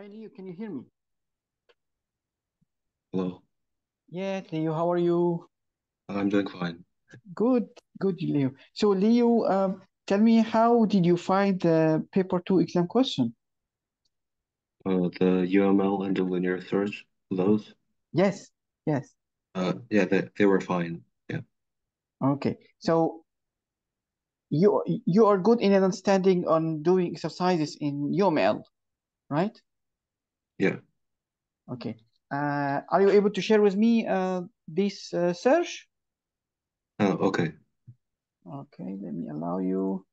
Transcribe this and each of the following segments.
Hi, Leo, can you hear me? Hello, Yeah, Leo, how are you? I'm doing fine. Good, good, Leo. So, Leo, tell me, how did you find the paper two exam question? The UML and the linear search, those, Yes, yes. yeah, they were fine. Yeah, Okay. So you are good in understanding on doing exercises in UML, right? yeah. Okay. Are you able to share with me this search? Okay. Okay, let me allow you.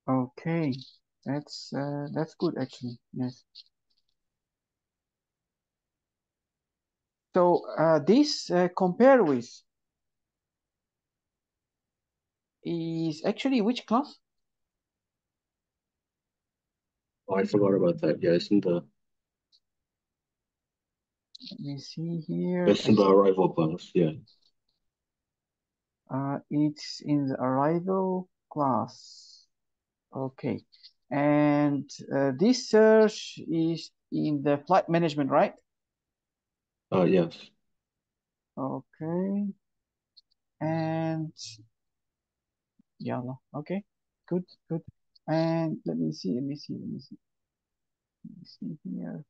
Okay, that's good actually. Yes. So this compare with is actually which class? Oh, I forgot about that. Yeah, Let me see here. it's in the arrival class. Yeah. It's in the arrival class. Okay. And this search is in the flight management, right? Yes. Okay. And yeah, okay. Good, good. And let me see here.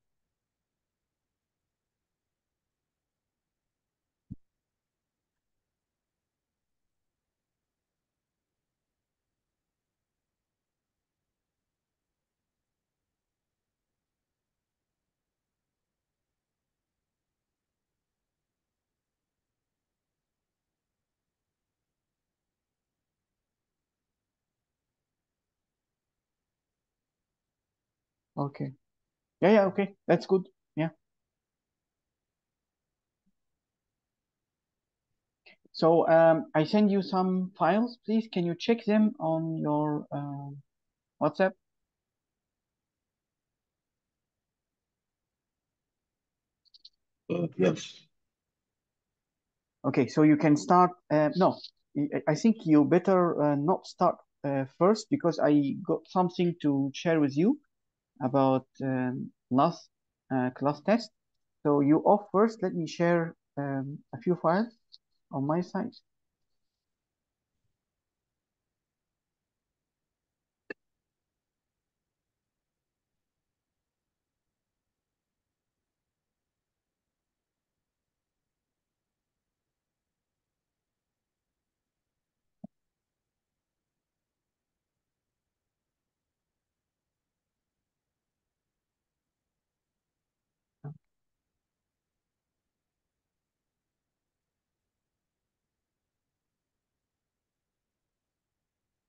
Okay. Yeah, yeah, okay. That's good. Yeah. So I send you some files, please. Can you check them on your WhatsApp? Yes. Okay, so you can start. No, I think you better not start first because I got something to share with you about last class test. So you off first. Let me share a few files on my side.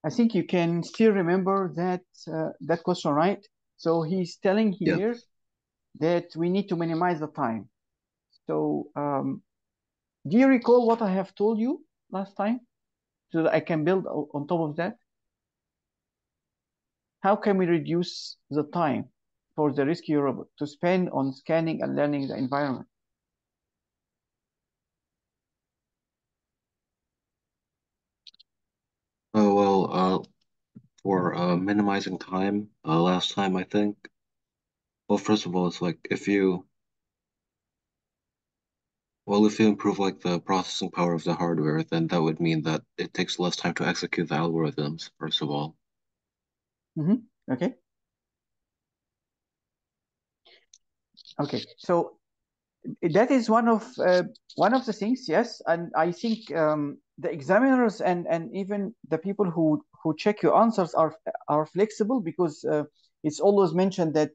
I think you can still remember that question, right? So he's telling Yeah. here that we need to minimize the time. So do you recall what I have told you last time so that I can build on top of that? How can we reduce the time for the rescue robot to spend on scanning and learning the environment? for minimizing time, last time I think. Well, first of all, it's like if you improve like the processing power of the hardware, then that would mean that it takes less time to execute the algorithms, first of all. Okay. Okay. So that is one of the things, yes, and I think the examiners and even the people who check your answers are flexible, because it's always mentioned that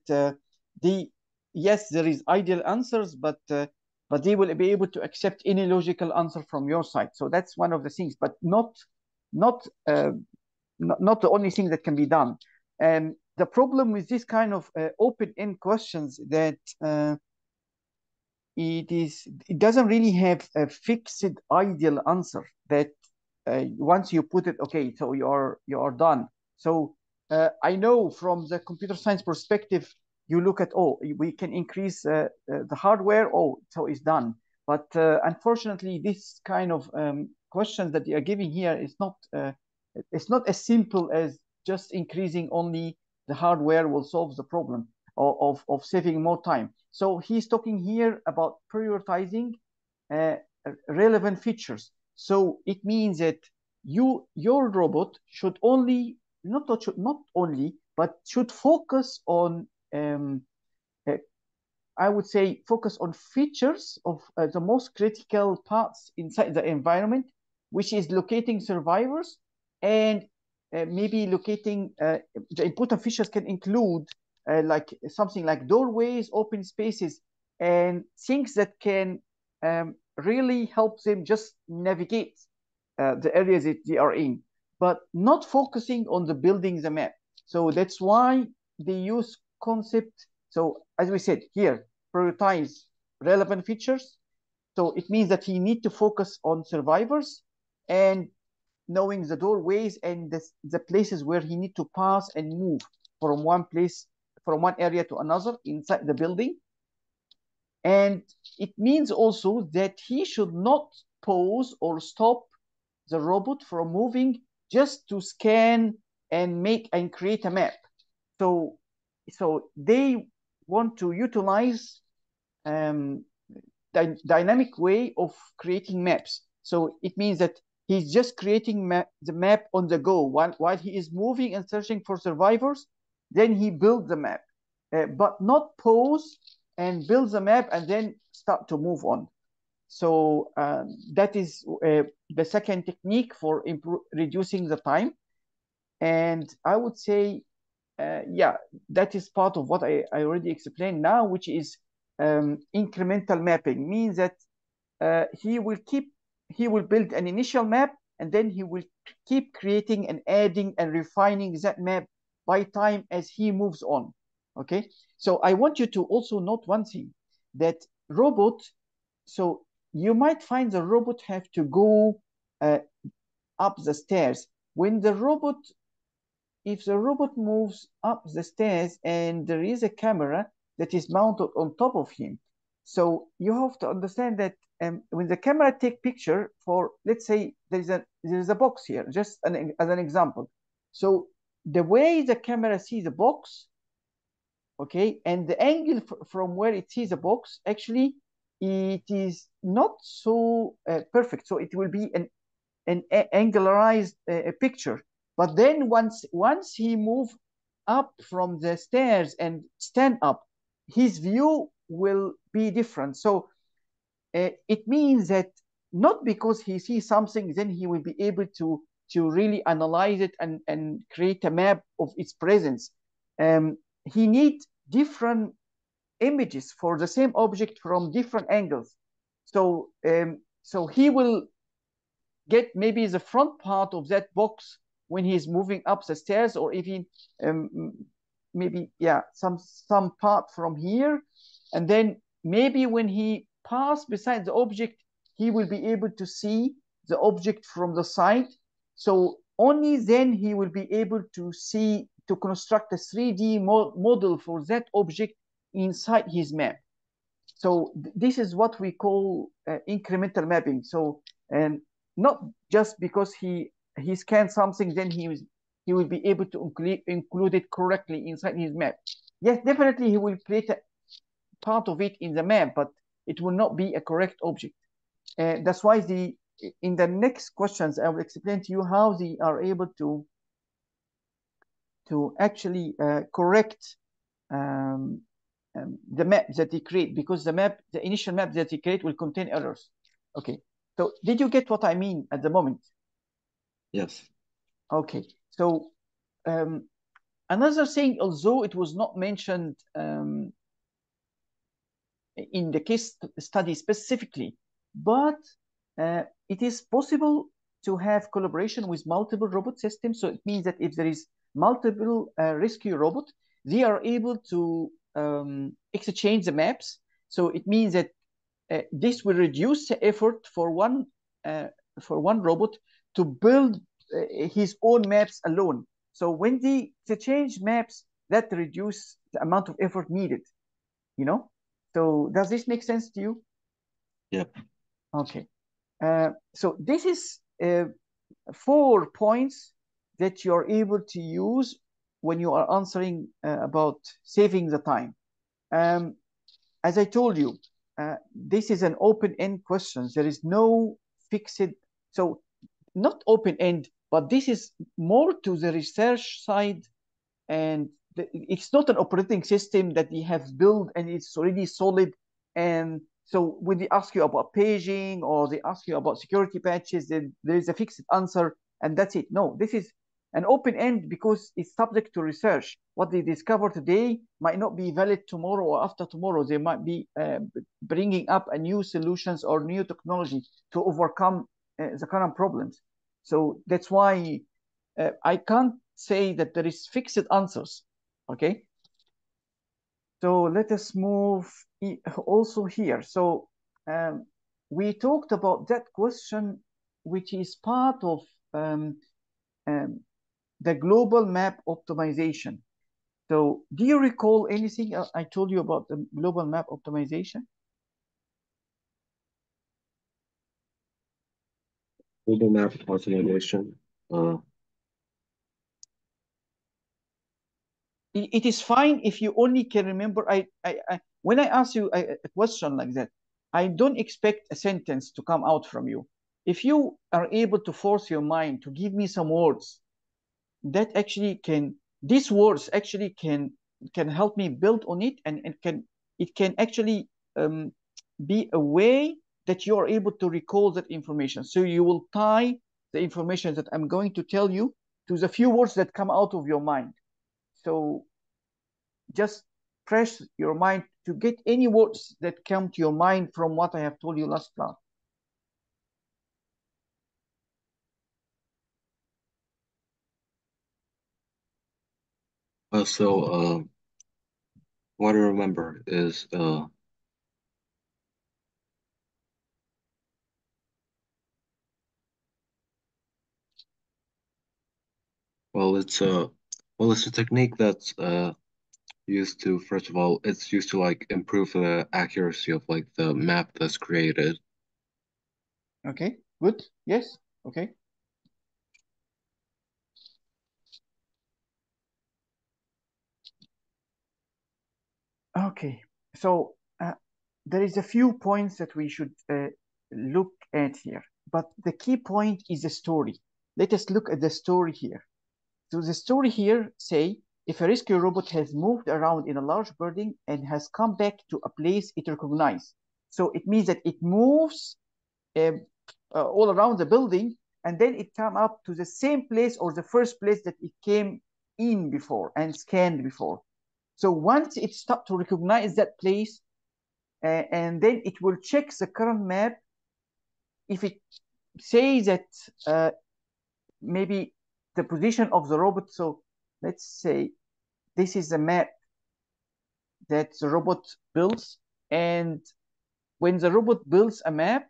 the yes, there is ideal answers, but they will be able to accept any logical answer from your side. So that's one of the things, but not uh, not the only thing that can be done. And the problem with this kind of open-end questions that it doesn't really have a fixed ideal answer that once you put it, okay, so you're done. So I know from the computer science perspective, you look at, oh, we can increase the hardware, oh, so it's done. But unfortunately, this kind of questions that you are giving here is not it's not as simple as just increasing only the hardware will solve the problem of saving more time. So he's talking here about prioritizing uh, relevant features. So it means that your robot should only not only but should focus on uh, I would say focus on features of the most critical parts inside the environment, which is locating survivors and maybe locating the important features can include like something like doorways, open spaces, and things that can really help them just navigate the areas that they are in, but not focusing on the building the map. So that's why they use concept. So as we said here, prioritize relevant features. So it means that he need to focus on survivors and knowing the doorways and the places where he need to pass and move from one place, from one area to another inside the building. And it means also that he should not pause or stop the robot from moving just to scan and make and create a map. So, so they want to utilize um, dynamic way of creating maps. So it means that he's just creating the map on the go while he is moving and searching for survivors. Then he builds the map, but not pause and build the map and then start to move on. So that is the second technique for reducing the time. And I would say, yeah, that is part of what I already explained now, which is incremental mapping. Means that he will build an initial map, and then he will keep creating and adding and refining that map by time as he moves on. Okay, so I want you to also note one thing, that robot, so you might find the robot have to go up the stairs. When the robot, if the robot moves up the stairs and there is a camera that is mounted on top of him, so you have to understand that when the camera take picture for, let's say there is a box here, just as an example. So the way the camera sees the box, okay, and the angle from where it sees the box, actually, it is not so perfect. So it will be an angularized picture. But then once he move up from the stairs and stand up, his view will be different. So it means that not because he sees something, then he will be able to really analyze it and create a map of its presence. He needs different images for the same object from different angles. So so he will get maybe the front part of that box when he's moving up the stairs, or even maybe, yeah, some part from here, and then maybe when he pass beside the object, he will be able to see the object from the side. So only then he will be able to see, to construct a 3D model for that object inside his map. So this is what we call incremental mapping. So, and not just because he scanned something, then he will be able to include it correctly inside his map. Yes, definitely he will create a part of it in the map, but it will not be a correct object. That's why in the next questions, I will explain to you how they are able to actually correct um, the map that they create, because the initial map that they create will contain errors. Okay, so did you get what I mean at the moment? Yes. Okay, so another thing, although it was not mentioned in the case study specifically, but it is possible to have collaboration with multiple robot systems. So it means that if there is multiple rescue robot, they are able to exchange the maps. So it means that this will reduce the effort uh, for one robot to build his own maps alone. So when they exchange maps, that reduce the amount of effort needed, you know? So does this make sense to you? Yep. Okay. So this is 4 points that you're able to use when you are answering about saving the time. Um, as I told you, this is an open-end question. There is no fixed, so not open-end, but this is more to the research side, and it's not an operating system that they have built and it's already solid. And so when they ask you about paging or they ask you about security patches, then there is a fixed answer and that's it. No, this is an open end because it's subject to research. What they discover today might not be valid tomorrow or after tomorrow. They might be bringing up a new solutions or new technology to overcome the current problems. So that's why I can't say that there is fixed answers. Okay. So let us move also here. So um, we talked about that question, which is part of um, um, the global map optimization. So do you recall anything I told you about the global map optimization? Google Map optimization. It is fine if you only can remember. When I ask you a question like that, I don't expect a sentence to come out from you. If you are able to force your mind to give me some words that actually can, these words actually can help me build on it, and it can actually be a way that you are able to recall that information. So you will tie the information that I'm going to tell you to the few words that come out of your mind. So just press your mind to get any words that come to your mind from what I have told you last class. What I remember is well, it's a technique that's used to, first of all, it's used to like improve the accuracy of like the map that's created. Okay, good. Yes. Okay. Okay. So there is a few points that we should look at here, but the key point is the story. Let us look at the story here. So the story here say, if a rescue robot has moved around in a large building and has come back to a place it recognizes. So it means that it moves all around the building, and then it come up to the same place or the first place that it came in before and scanned before. So once it starts to recognize that place, and then it will check the current map. If it says that maybe the position of the robot, so let's say this is the map that the robot builds, and when the robot builds a map,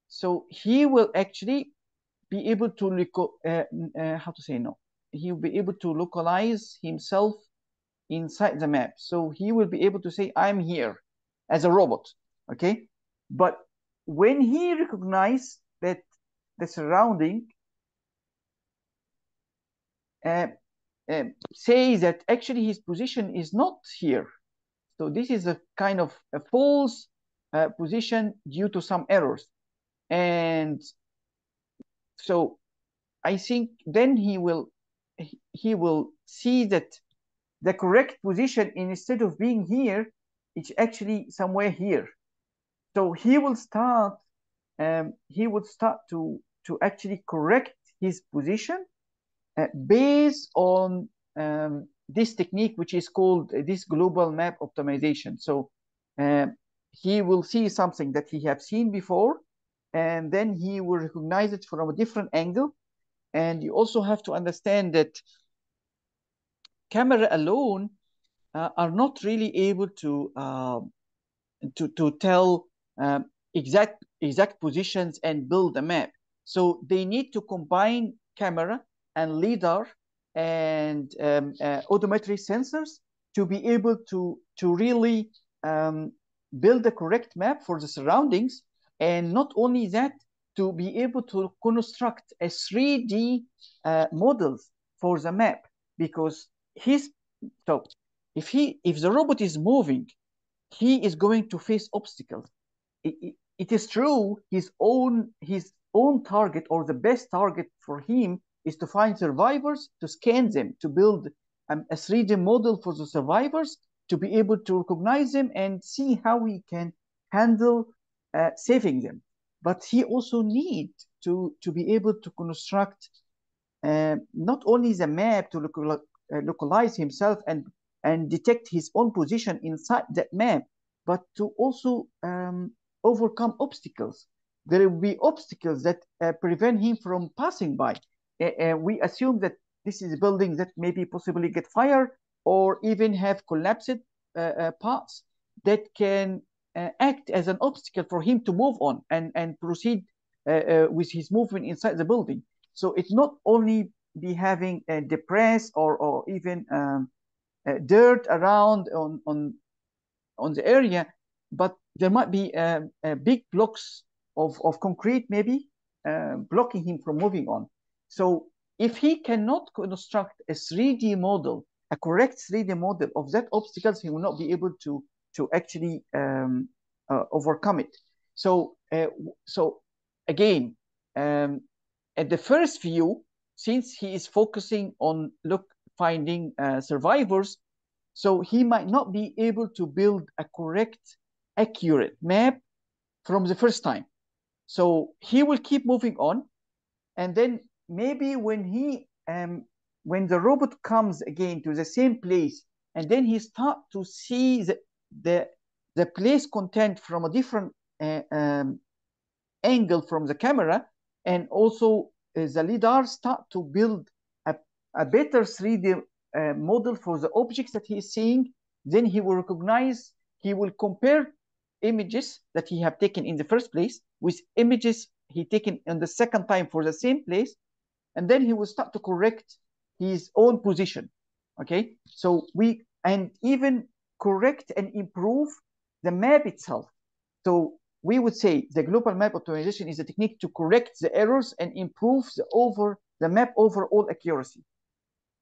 so he will actually be able to how to say, no, he will be able to localize himself inside the map. So he will be able to say, I'm here as a robot. Okay. But when he recognizes that the surrounding, say that actually his position is not here. So this is a kind of a false position due to some errors. And so I think then he will see that the correct position, instead of being here, it's actually somewhere here. So he would start to actually correct his position based on this technique, which is called this global map optimization. So he will see something that he have seen before, and then he will recognize it from a different angle. And you also have to understand that camera alone are not really able to tell exact positions and build a map. So they need to combine camera and lidar and odometry sensors to be able to really build the correct map for the surroundings. And not only that, to be able to construct a 3D models for the map, because his so if the robot is moving, he is going to face obstacles. It is true, his own target, or the best target for him, is to find survivors, to scan them, to build a 3D model for the survivors, to be able to recognize them and see how we can handle saving them. But he also need to be able to construct not only the map to localize himself and detect his own position inside that map, but to also overcome obstacles. There will be obstacles that prevent him from passing by. We assume that this is a building that maybe possibly get fire or even have collapsed parts that can act as an obstacle for him to move on and proceed with his movement inside the building. So it's not only be having a debris or even dirt around on the area, but there might be big blocks of concrete maybe blocking him from moving on. So if he cannot construct a 3D model, a correct 3D model of that obstacles, he will not be able to actually overcome it. So so again, at the first view, since he is focusing on finding survivors, so he might not be able to build a correct, accurate map from the first time. So he will keep moving on, and then maybe when the robot comes again to the same place, and then he start to see the place content from a different angle from the camera, and also the lidar start to build a better 3D model for the objects that he is seeing. Then he will recognize, he will compare images that he have taken in the first place with images he taken in the second time for the same place, and then he will start to correct his own position. Okay, so and even correct and improve the map itself. So we would say the global map optimization is a technique to correct the errors and improve the map overall accuracy.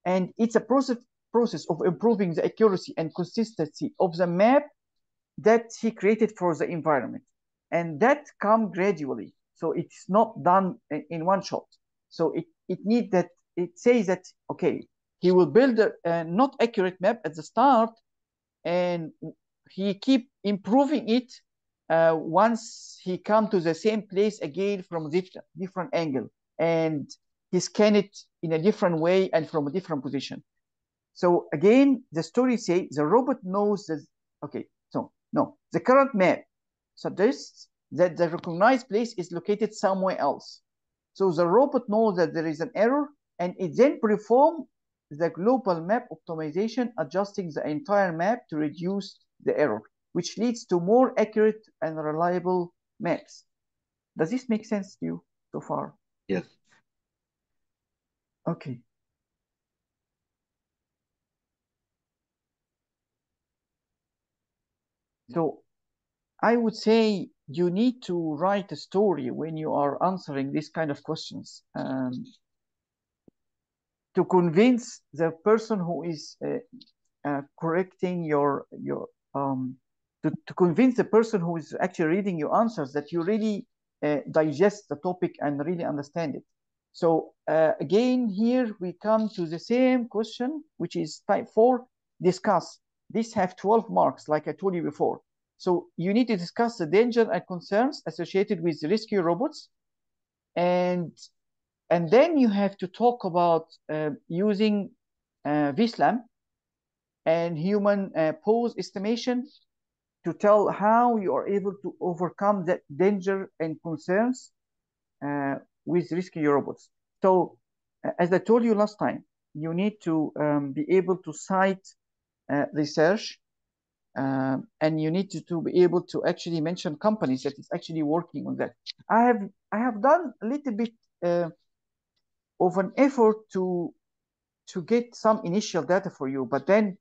And it's a process of improving the accuracy and consistency of the map that he created for the environment. And that comes gradually. So it's not done in one shot. So it says that, okay, he will build a not accurate map at the start, and he keep improving it once he come to the same place again from different angle, and he scan it in a different way and from a different position. So again, the story say the robot knows that, okay, so no, the current map suggests that the recognized place is located somewhere else. So the robot knows that there is an error, and it then performs the global map optimization, adjusting the entire map to reduce the error, which leads to more accurate and reliable maps. Does this make sense to you so far? Yes. Okay. So I would say you need to write a story when you are answering these kind of questions. to convince the person who is correcting to convince the person who is actually reading your answers that you really digest the topic and really understand it. So again, here we come to the same question, which is type 4, discuss. These have 12 marks, like I told you before. So you need to discuss the danger and concerns associated with rescue robots. And then you have to talk about using VSLAM and human pose estimation to tell how you are able to overcome that danger and concerns with rescue robots. So, as I told you last time, you need to be able to cite research, and you need to be able to actually mention companies that is actually working on that. I have done a little bit of an effort to get some initial data for you, but then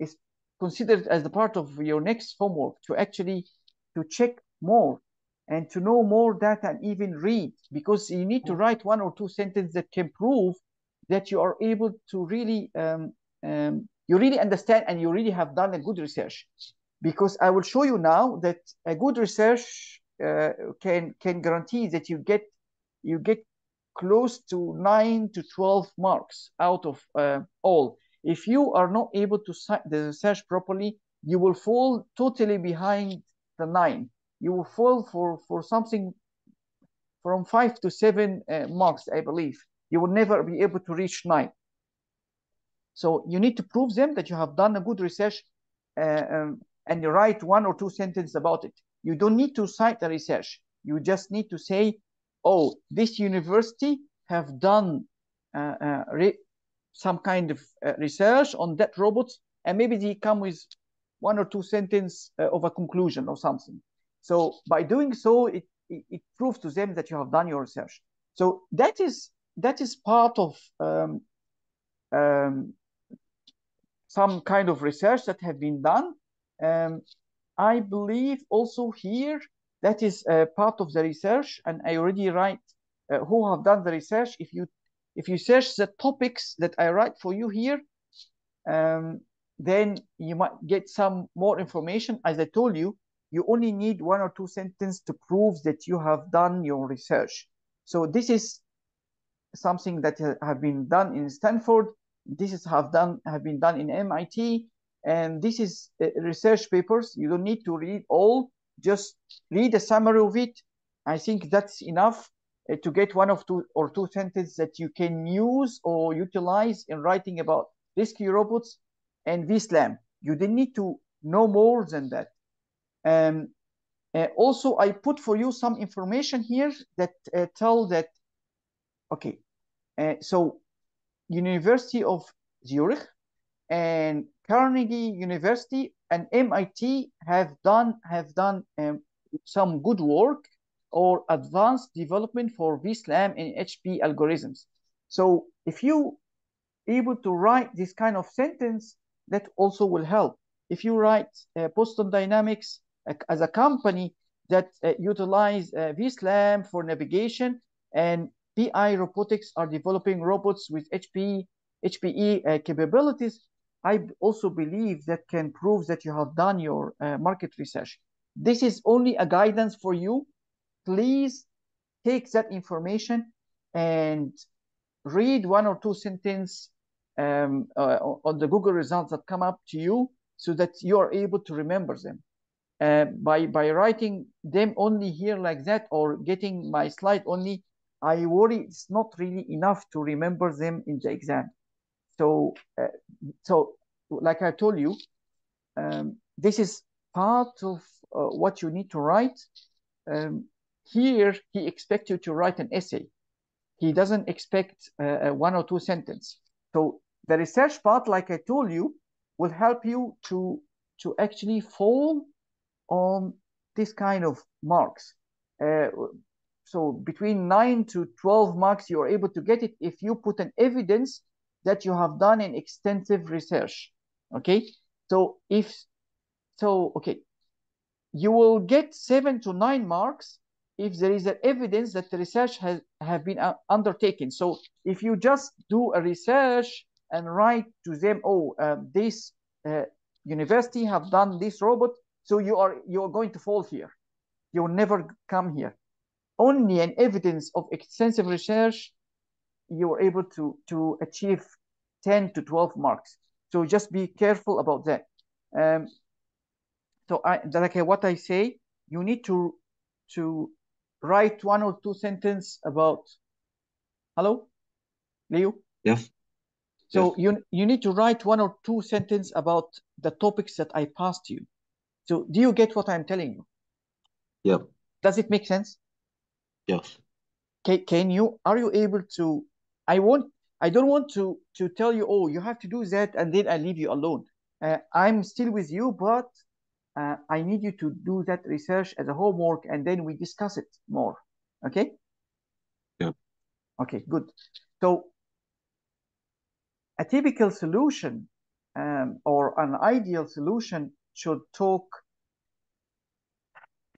it's considered as a part of your next homework to actually to check more and to know more data and even read, because you need to write 1 or 2 sentences that can prove that you are able to really you really understand and you really have done a good research. Because I will show you now that a good research can guarantee that you get close to 9 to 12 marks out of all. If you are not able to cite the research properly, you will fall totally behind the 9. You will fall for something from 5 to 7 marks, I believe. You will never be able to reach 9. So you need to prove them that you have done a good research and you write 1 or 2 sentences about it. You don't need to cite the research. You just need to say, oh, this university have done some kind of research on that robots, and maybe they come with 1 or 2 sentences of a conclusion or something. So by doing so, it proves to them that you have done your research. So that is part of some kind of research that have been done. I believe also here that is part of the research, and I already write who have done the research. If you search the topics that I write for you here, then you might get some more information. As I told you, you only need 1 or 2 sentences to prove that you have done your research. So this is something that have been done in Stanford. This is have been done in MIT, and this is research papers. You don't need to read all, just read a summary of it. I think that's enough to get 1 or 2 sentences that you can use or utilize in writing about rescue robots and VSLAM. You didn't need to know more than that. Also, I put for you some information here that tell that, okay, so University of Zurich and Carnegie University and MIT have done some good work or advanced development for VSLAM and HP algorithms. So if you able to write this kind of sentence, that also will help. If you write Boston Dynamics as a company that utilize VSLAM for navigation, and PI Robotics are developing robots with HPE capabilities, I also believe that can prove that you have done your market research. This is only a guidance for you. Please take that information and read 1 or 2 sentences on the Google results that come up to you, so that you are able to remember them. By writing them only here like that, or getting my slide only, I worry it's not really enough to remember them in the exam. So like I told you, this is part of what you need to write. Here, he expects you to write an essay. He doesn't expect 1 or 2 sentences. So the research part, like I told you, will help you to actually fall on this kind of marks. So between 9 to 12 marks, you're able to get it if you put an evidence that you have done an extensive research. Okay, so okay, you will get 7 to 9 marks if there is an evidence that the research have been undertaken. So if you just do a research and write to them, oh, this university have done this robot, so you're going to fall here. You'll never come here. Only an evidence of extensive research, you're able to achieve 10 to 12 marks. So just be careful about that. So like what I say, you need to write 1 or 2 sentences about. Hello, Leo. Yes. So Yes. you need to write 1 or 2 sentences about the topics that I passed you. So do you get what I'm telling you? Yep. Does it make sense? Yes. Can you, are you able to? I don't want to tell you, oh, you have to do that, and then I leave you alone. I'm still with you, but I need you to do that research as a homework, and then we discuss it more. Okay? Yep. Okay, good. So a typical solution or an ideal solution should talk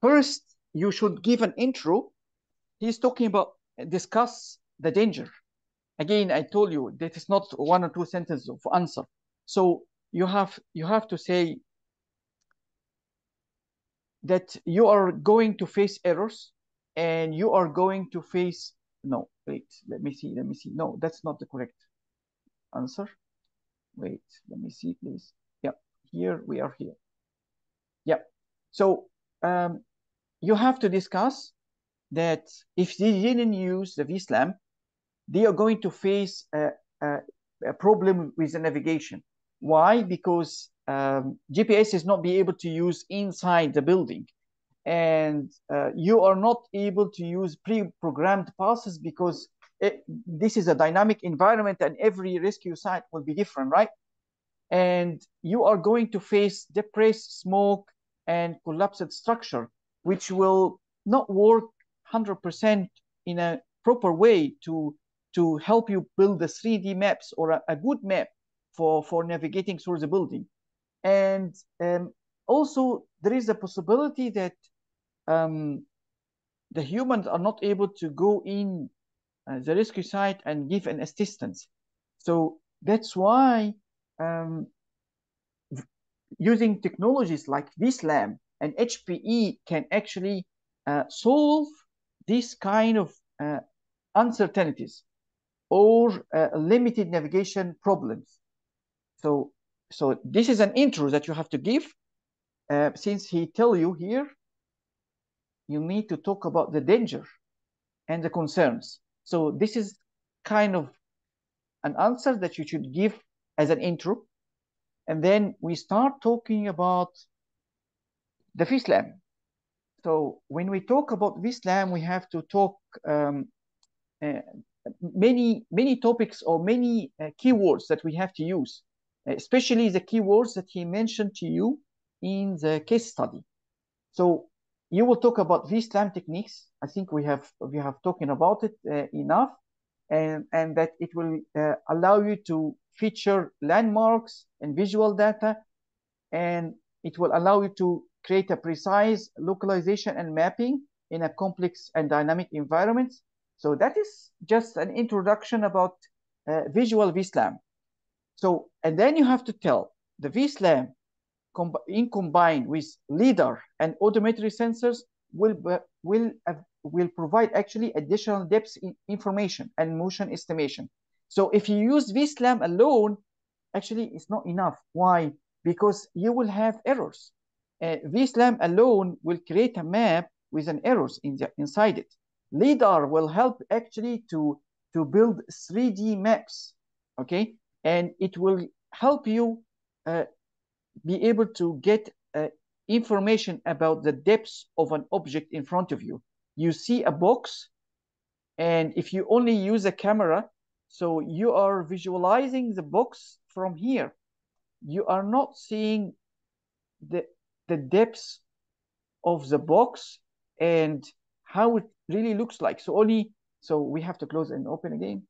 first. You should give an intro. He's talking about discuss the danger. Again, I told you that is not 1 or 2 sentences of answer. So you have to say that you are going to face errors, and you are going to face, no, wait, let me see, no, that's not the correct answer. Wait, let me see, please. Yeah, here we are here. Yeah. So you have to discuss that if they didn't use the VSLAM, they are going to face a, a problem with the navigation. Why? Because GPS is not be able to use inside the building, and you are not able to use pre-programmed passes because this is a dynamic environment, and every rescue site will be different, right? And you are going to face depressed smoke and collapsed structure, which will not work 100% in a proper way to help you build the 3D maps or a good map for navigating through the building. And also, there is a possibility that um, the humans are not able to go in the rescue site and give an assistance. So that's why um, using technologies like VSLAM and HPE can actually solve this kind of uncertainties or limited navigation problems. So, so this is an intro that you have to give. Since he tell you here, you need to talk about the danger and the concerns. So this is kind of an answer that you should give as an intro. And then we start talking about the VSLAM. So when we talk about VSLAM, we have to talk uh, many topics or many keywords that we have to use, especially the keywords that he mentioned to you in the case study. So you will talk about VSLAM techniques. I think we have talking about it enough, and that it will allow you to feature landmarks and visual data, and it will allow you to create a precise localization and mapping in a complex and dynamic environment. So that is just an introduction about visual VSLAM. So, and then you have to tell the VSLAM in combined with LIDAR and odometry sensors will provide actually additional depth in information and motion estimation. So if you use VSLAM alone, actually it's not enough. Why? Because you will have errors. VSLAM alone will create a map with an errors inside it. LIDAR will help actually to build 3D maps, okay? And it will help you be able to get information about the depth of an object in front of you. You see a box, and if you only use a camera, so you are visualizing the box from here. You are not seeing the depth of the box and how it really looks like. So we have to close and open again.